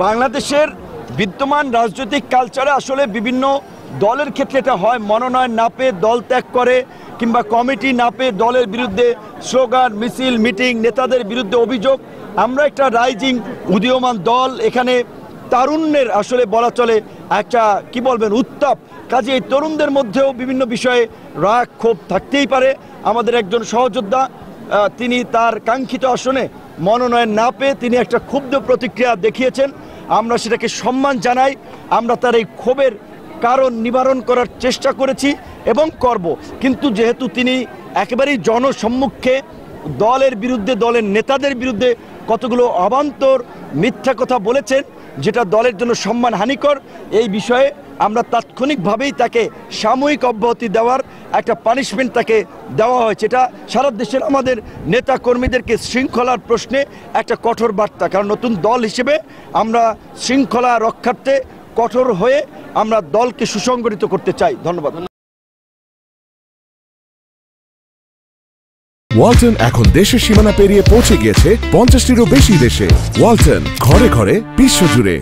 বাংলাদেশের বিদ্যমান রাজনৈতিক কালচারে আসলে বিভিন্ন দলের ক্ষেত্রে এটা হয়, মনোনয়ন না পেয়ে দল ত্যাগ করে কিংবা কমিটি না পেয়ে দলের বিরুদ্ধে স্লোগান, মিছিল, মিটিং, নেতাদের বিরুদ্ধে অভিযোগ। আমরা একটা রাইজিং উদীয়মান দল, এখানে তারুণ্যের আসলে বলা চলে একটা কি বলবেন উত্তাপ, কাজে এই তরুণদের মধ্যেও বিভিন্ন বিষয়ে রাগ ক্ষোভ থাকতেই পারে। আমাদের একজন সহযোদ্ধা তিনি তার কাঙ্ক্ষিত আসনে মনোনয়ন না পেয়ে তিনি একটা ক্ষুব্ধ প্রতিক্রিয়া দেখিয়েছেন, আমরা সেটাকে সম্মান জানাই। আমরা তার এই ক্ষোভের কারণ নিবারণ করার চেষ্টা করেছি এবং করব, কিন্তু যেহেতু তিনি একেবারেই জনসম্মুখে দলের বিরুদ্ধে, দলের নেতাদের বিরুদ্ধে কতগুলো অবান্তর মিথ্যা কথা বলেছেন যেটা দলের জন্য সম্মানহানিকর, এই বিষয়ে আমরা তাৎক্ষণিকভাবেই তাকে সাময়িক অব্যাহতি দেওয়ার একটা পানিশমেন্ট তাকে দেওয়া হয়েছে। এটা সারা দেশের আমাদের নেতা কর্মীদেরকে শৃঙ্খলার প্রশ্নে একটা কঠোর বার্তা, কারণ নতুন দল হিসেবে আমরা শৃঙ্খলা রক্ষার্থে কঠোর হয়ে আমরা দলকে সুসংগঠিত করতে চাই। ধন্যবাদ। ওয়ালটন এখন দেশের সীমানা পেরিয়ে পৌঁছে গিয়েছে 50টিরও বেশি দেশে। ওয়ালটন, ঘরে ঘরে বিশ্বজুড়ে।